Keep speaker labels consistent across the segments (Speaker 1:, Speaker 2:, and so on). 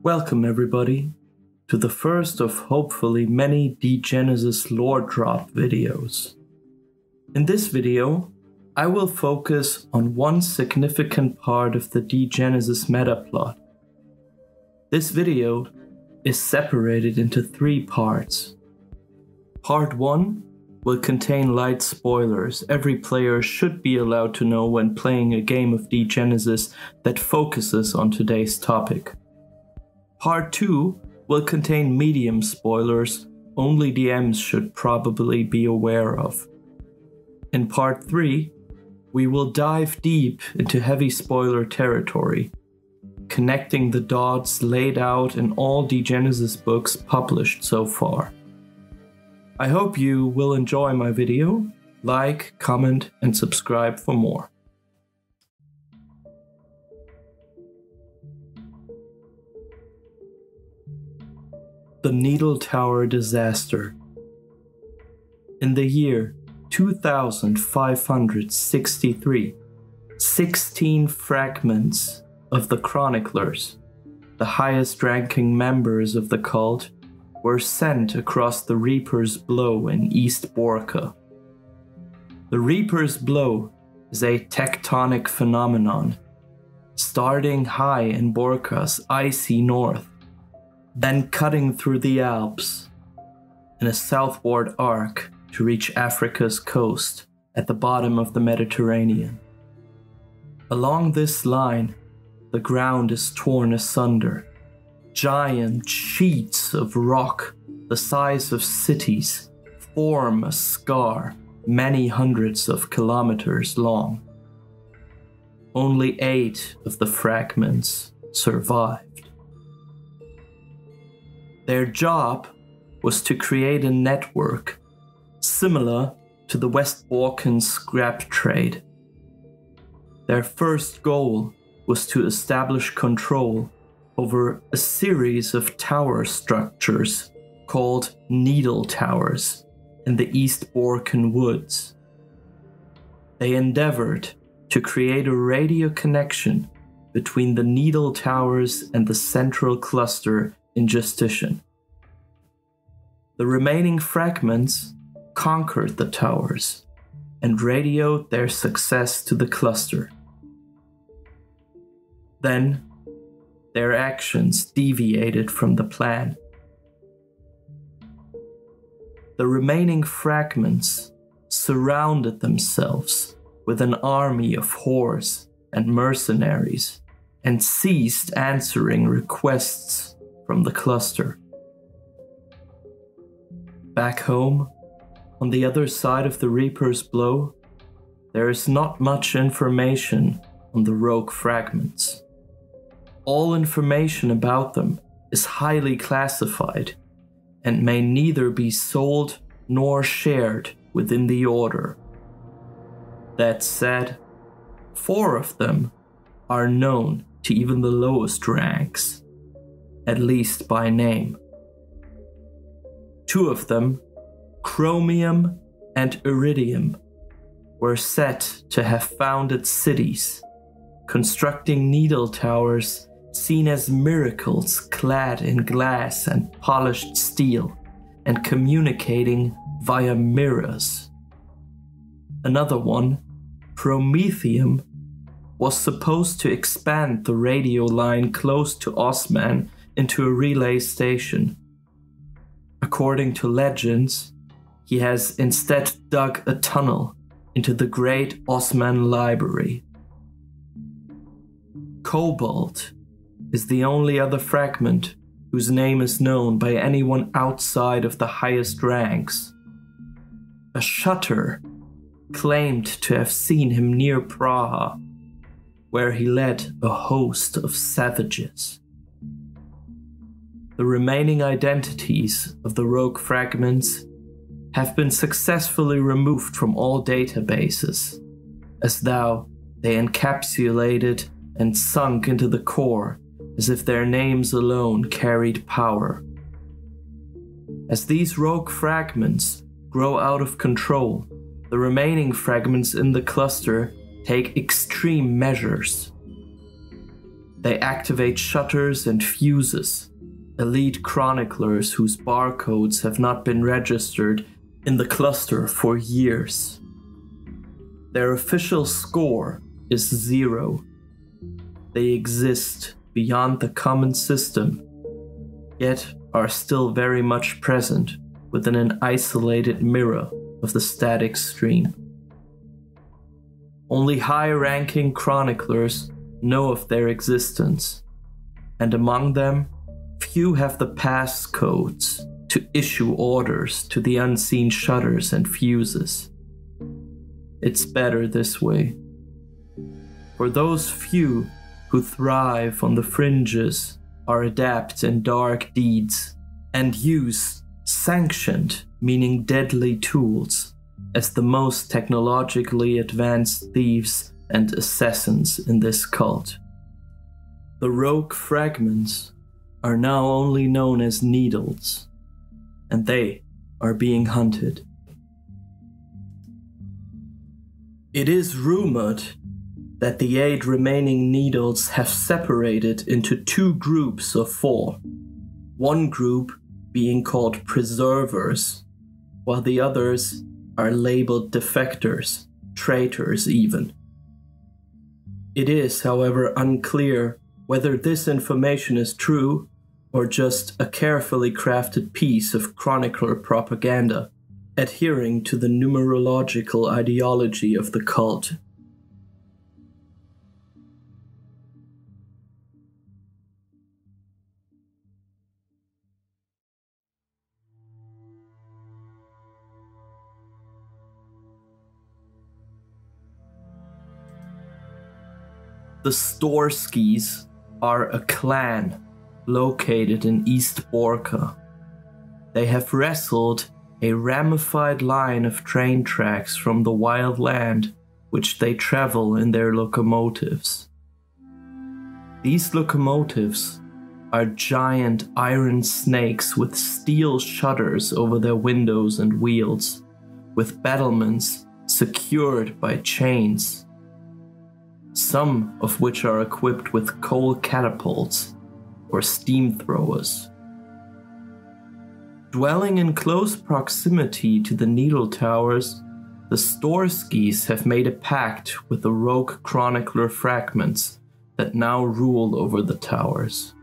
Speaker 1: Welcome everybody to the first of hopefully many Degenesis lore drop videos. In this video, I will focus on one significant part of the Degenesis metaplot. This video is separated into 3 parts. Part 1 will contain light spoilers every player should be allowed to know when playing a game of Degenesis that focuses on today's topic. Part 2 will contain medium spoilers only DMs should probably be aware of. In Part 3, we will dive deep into heavy spoiler territory, connecting the dots laid out in all Degenesis books published so far. I hope you will enjoy my video. Like, comment, and subscribe for more. The Needle Tower Disaster. In the year 2563, 16 fragments of the Chroniclers, the highest-ranking members of the cult, were sent across the Reaper's Blow in East Borca. The Reaper's Blow is a tectonic phenomenon, starting high in Borca's icy north, then cutting through the Alps in a southward arc to reach Africa's coast at the bottom of the Mediterranean. Along this line, the ground is torn asunder. Giant sheets of rock the size of cities form a scar many hundreds of kilometers long. Only 8 of the fragments survived. Their job was to create a network similar to the West Balkan scrap trade. Their first goal was to establish control over a series of tower structures called Needle Towers in the East Balkan woods. They endeavored to create a radio connection between the Needle Towers and the central cluster in Justitian. The remaining fragments conquered the towers and radioed their success to the cluster. Then, their actions deviated from the plan. The remaining fragments surrounded themselves with an army of whores and mercenaries and ceased answering requests from the cluster. Back home, on the other side of the Reaper's Blow, there is not much information on the rogue fragments. All information about them is highly classified and may neither be sold nor shared within the Order. That said, 4 of them are known to even the lowest ranks, at least by name. 2 of them, Chromium and Iridium, were said to have founded cities, constructing needle towers seen as miracles clad in glass and polished steel and communicating via mirrors. Another one, Promethium, was supposed to expand the radio line close to Osman into a relay station. According to legends, he has instead dug a tunnel into the great Osman library. Cobalt is the only other fragment whose name is known by anyone outside of the highest ranks. A shutter claimed to have seen him near Praha, where he led a host of savages. The remaining identities of the rogue fragments have been successfully removed from all databases, as though they encapsulated and sunk into the core as if their names alone carried power. As these rogue fragments grow out of control, the remaining fragments in the cluster take extreme measures. They activate shutters and fuses, elite chroniclers whose barcodes have not been registered in the cluster for years. Their official score is 0. They exist beyond the common system, yet are still very much present within an isolated mirror of the static stream. Only high-ranking chroniclers know of their existence, and among them, few have the passcodes to issue orders to the unseen shutters and fuses. It's better this way. For those few who thrive on the fringes are adept in dark deeds and use sanctioned, meaning deadly tools, as the most technologically advanced thieves and assassins in this cult. The rogue fragments are now only known as Needles, and they are being hunted. It is rumored that the 8 remaining Needles have separated into 2 groups of 4, one group being called Preservers, while the others are labeled Defectors, Traitors even. It is, however, unclear whether this information is true or just a carefully crafted piece of chronicler propaganda, adhering to the numerological ideology of the cult. The Storskis are a clan located in East Borca. They have wrestled a ramified line of train tracks from the wild land which they travel in their locomotives. These locomotives are giant iron snakes with steel shutters over their windows and wheels, with battlements secured by chains, some of which are equipped with coal catapults or steam throwers. Dwelling in close proximity to the Needle Towers, the Storskis have made a pact with the rogue chronicler fragments that now rule over the towers.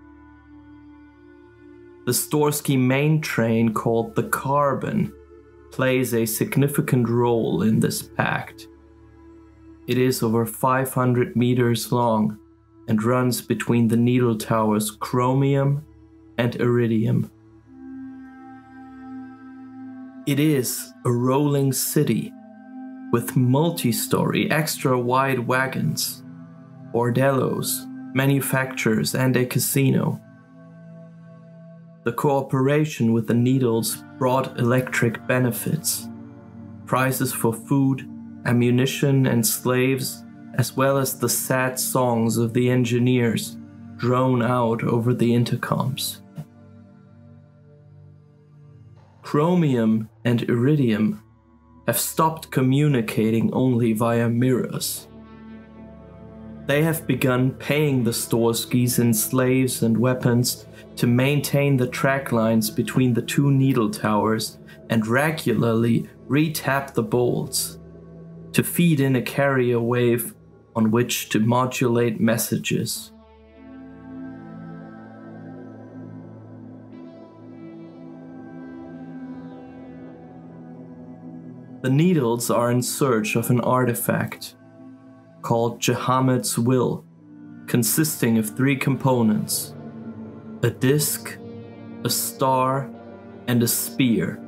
Speaker 1: The Storsky main train, called the Carbon, plays a significant role in this pact. It is over 500 meters long and runs between the Needle Towers Chromium and Iridium. It is a rolling city with multi-story extra-wide wagons, bordellos, manufacturers, and a casino. The cooperation with the Needles brought electric benefits, prizes for food, ammunition, and slaves, as well as the sad songs of the engineers drone out over the intercoms. Chromium and Iridium have stopped communicating only via mirrors. They have begun paying the Storskis in slaves and weapons to maintain the track lines between the 2 Needle Towers and regularly re-tap the bolts to feed in a carrier wave on which to modulate messages. The Needles are in search of an artifact called Jehamed's Will, consisting of 3 components: a disc, a star, and a spear.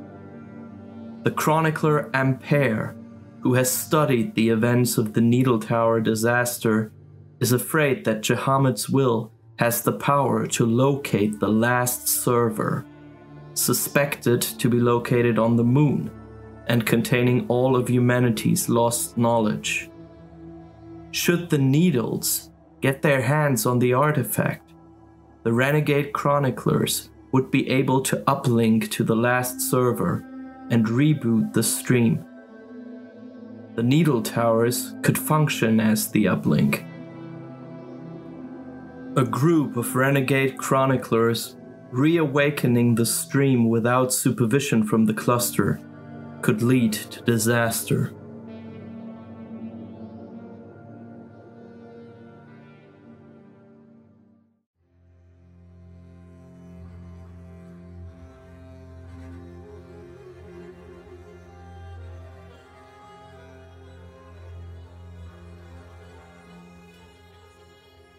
Speaker 1: The chronicler Ampere, who has studied the events of the Needle Tower disaster, is afraid that Jehamed's Will has the power to locate the last server, suspected to be located on the moon and containing all of humanity's lost knowledge. Should the Needles get their hands on the artifact, the renegade chroniclers would be able to uplink to the last server and reboot the stream. The Needle Towers could function as the uplink. A group of renegade chroniclers reawakening the stream without supervision from the cluster could lead to disaster.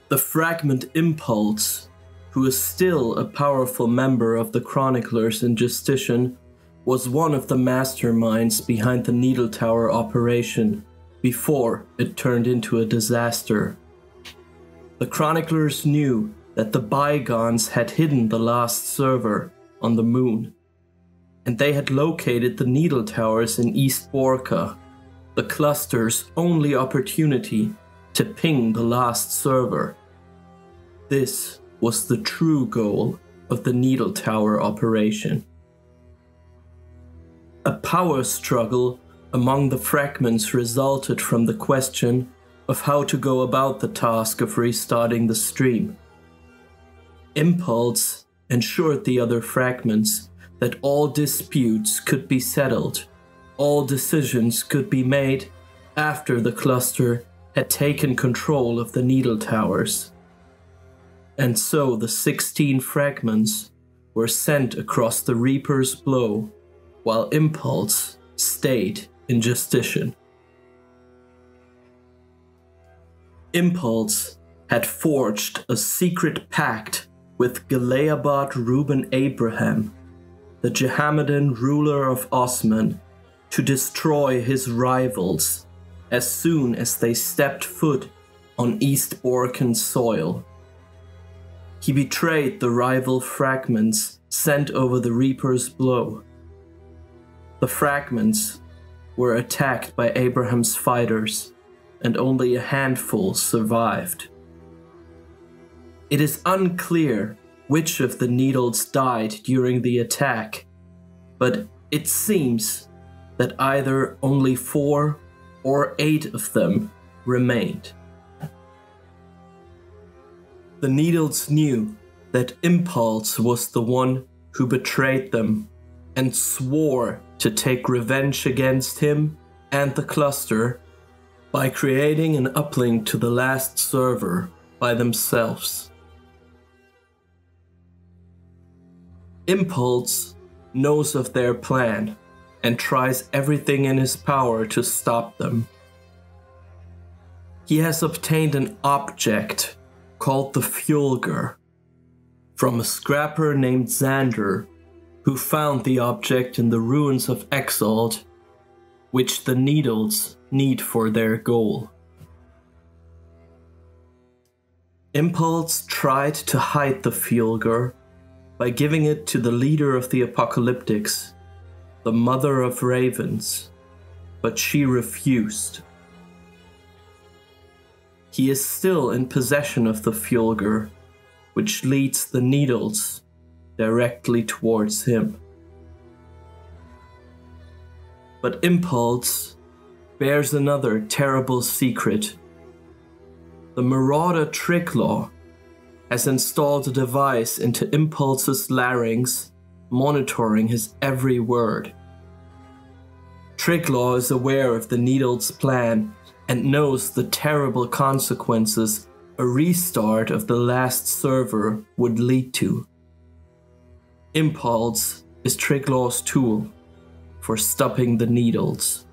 Speaker 1: The fragment Impulse, who is still a powerful member of the Chroniclers in Justitian, was one of the masterminds behind the Needle Tower operation before it turned into a disaster. The Chroniclers knew that the Bygones had hidden the last server on the moon, and they had located the Needle Towers in East Borca, the cluster's only opportunity to ping the last server. This was the true goal of the Needle Tower operation. A power struggle among the fragments resulted from the question of how to go about the task of restarting the stream. Impulse ensured the other fragments that all disputes could be settled, all decisions could be made after the cluster had taken control of the Needle Towers. And so the 16 fragments were sent across the Reaper's Blow, while Impulse stayed in Justitian. Impulse had forged a secret pact with Galeabad Reuben Abraham, the Jehammedan ruler of Osman, to destroy his rivals as soon as they stepped foot on East Borcan soil. He betrayed the rival fragments sent over the Reaper's Blow. The fragments were attacked by Abraham's fighters, and only a handful survived. It is unclear which of the Needles died during the attack, but it seems that either only 4 or 8 of them remained. The Needles knew that Impulse was the one who betrayed them and swore to take revenge against him and the cluster by creating an uplink to the last server by themselves. Impulse knows of their plan and tries everything in his power to stop them. He has obtained an object called the Fjolger from a scrapper named Xander, who found the object in the ruins of Exalt, which the Needles need for their goal. Impulse tried to hide the Fjolger by giving it to the leader of the Apocalyptics, the Mother of Ravens, but she refused. He is still in possession of the Fjolger, which leads the Needles directly towards him. But Impulse bears another terrible secret. The marauder Triglaw has installed a device into Impulse's larynx, monitoring his every word. Triglaw is aware of the Needles' plan and knows the terrible consequences a restart of the last server would lead to. Impulse is Triglaw's tool for stopping the Needles.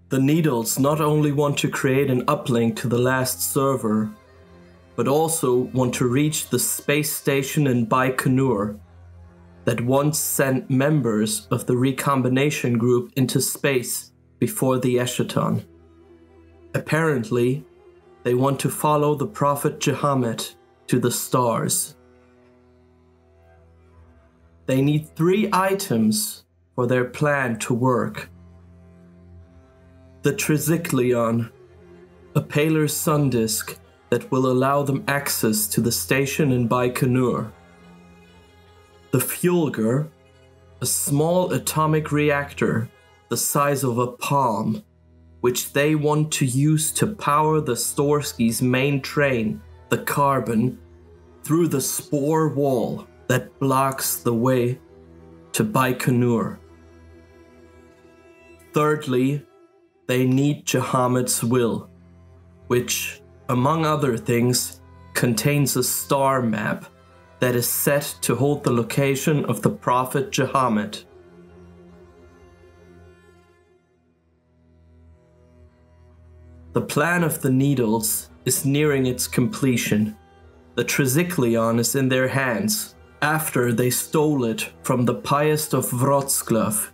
Speaker 1: The Needles not only want to create an uplink to the last server, but also want to reach the space station in Baikonur that once sent members of the recombination group into space before the Eschaton. Apparently, they want to follow the Prophet Jehammed to the stars. They need 3 items for their plan to work. The Tricyclion, a paler sun disk that will allow them access to the station in Baikonur. The Fjolger, a small atomic reactor the size of a palm, which they want to use to power the Storsky's main train, the carbon, through the spore wall that blocks the way to Baikonur. Thirdly, they need Jehamed's will, which, among other things, contains a star map that is set to hold the location of the Prophet Jehamed. The plan of the Needles is nearing its completion. The Tricyclion is in their hands after they stole it from the pious of Wrocław,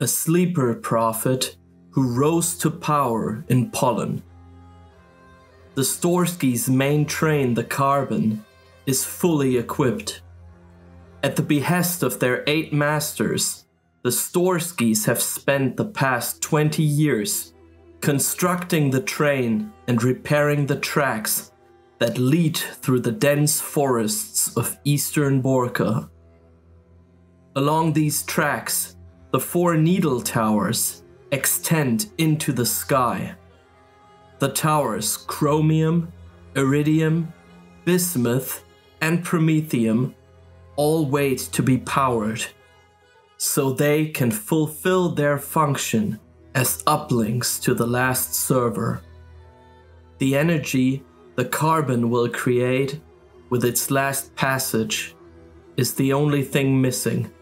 Speaker 1: a sleeper prophet who rose to power in Poland. The Storsky's main train, the Carbon, is fully equipped. At the behest of their 8 masters, the Storskys have spent the past 20 years constructing the train and repairing the tracks that lead through the dense forests of eastern Borka. Along these tracks, the 4 needle towers extend into the sky. The towers chromium, iridium, bismuth, and promethium all wait to be powered, so they can fulfill their function as uplinks to the last server. The energy the Carbon will create with its last passage is the only thing missing.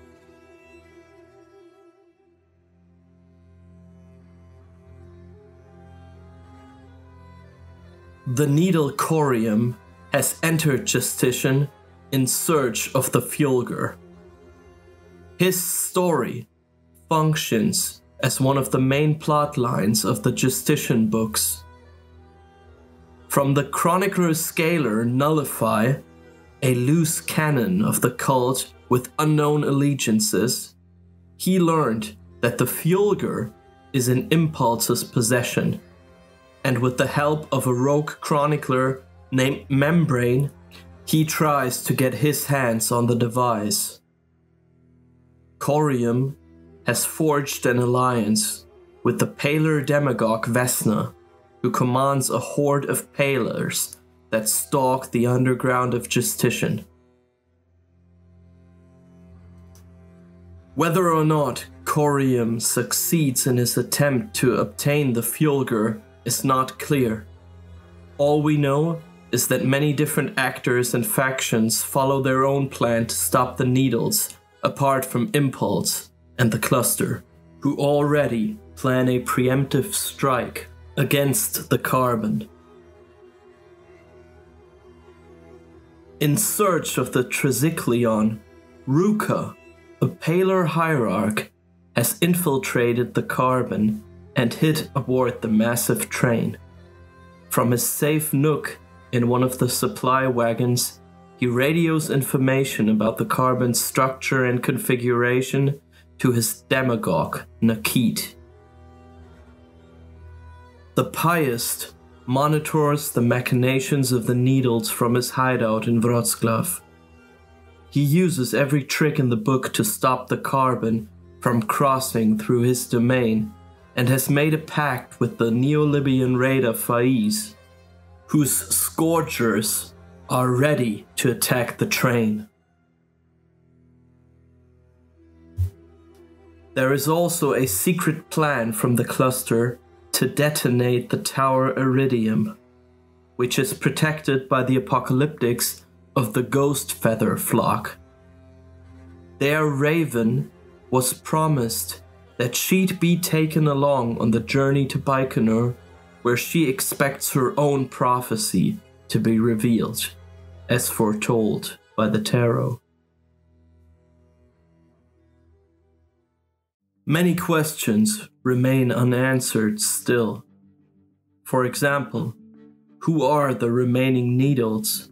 Speaker 1: The needle Corium has entered Justitian in search of the Fjolger. His story functions as one of the main plot lines of the Justitian books. From the chronicler's scaler Nullify, a loose cannon of the cult with unknown allegiances, he learned that the Fjolger is in Impulse's possession, and with the help of a rogue chronicler named Membrane, he tries to get his hands on the device. Corium has forged an alliance with the paler demagogue Vesna, who commands a horde of palers that stalk the underground of Justitian. Whether or not Corium succeeds in his attempt to obtain the Fjolger is not clear. All we know is that many different actors and factions follow their own plan to stop the Needles, apart from Impulse and the Cluster, who already plan a preemptive strike against the Carbon. In search of the Tricyclion, Ruka, a paler hierarch, has infiltrated the Carbon and hid aboard the massive train. From his safe nook in one of the supply wagons, he radios information about the Carbon's structure and configuration to his demagogue, Nakit. The Pious monitors the machinations of the Needles from his hideout in Wrocław. He uses every trick in the book to stop the Carbon from crossing through his domain, and has made a pact with the Neo-Libyan raider Faiz, whose scourgers are ready to attack the train. There is also a secret plan from the Cluster to detonate the Tower Iridium, which is protected by the apocalyptics of the Ghost Feather flock. Their Raven was promised that she'd be taken along on the journey to Baikonur, where she expects her own prophecy to be revealed, as foretold by the tarot. Many questions remain unanswered still. For example, who are the remaining Needles?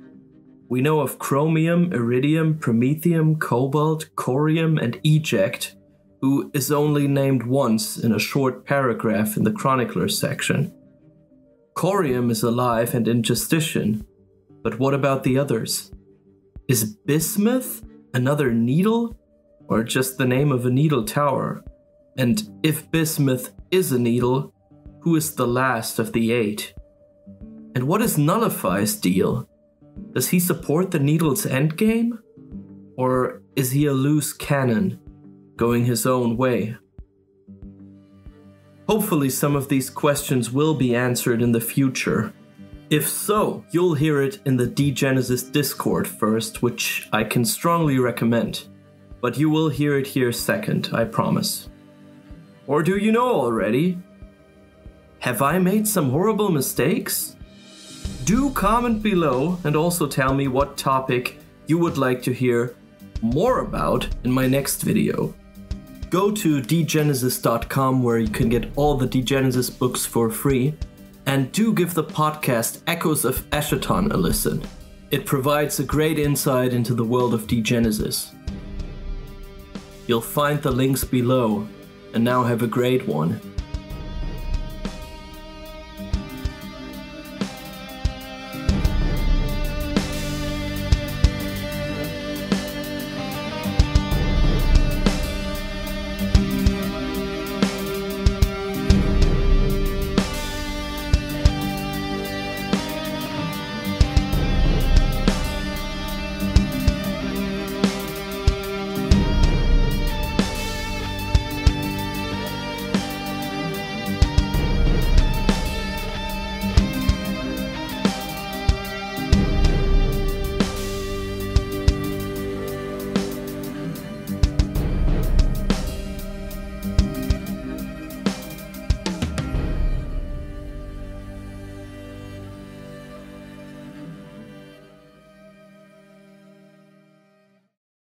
Speaker 1: We know of chromium, iridium, promethium, cobalt, corium, and eject, who is only named once in a short paragraph in the chronicler section. Corium is alive and in Justitian, but what about the others? Is bismuth another needle, or just the name of a needle tower? And if bismuth is a needle, who is the last of the 8? And what is Nullify's deal? Does he support the needle's endgame? Or is he a loose cannon, going his own way? Hopefully some of these questions will be answered in the future. If so, you'll hear it in the Degenesis Discord first, which I can strongly recommend. But you will hear it here second, I promise. Or do you know already? Have I made some horrible mistakes? Do comment below and also tell me what topic you would like to hear more about in my next video. Go to Degenesis.com where you can get all the Degenesis books for free, and do give the podcast Echoes of Eschaton a listen. It provides a great insight into the world of Degenesis. You'll find the links below, and now have a great one.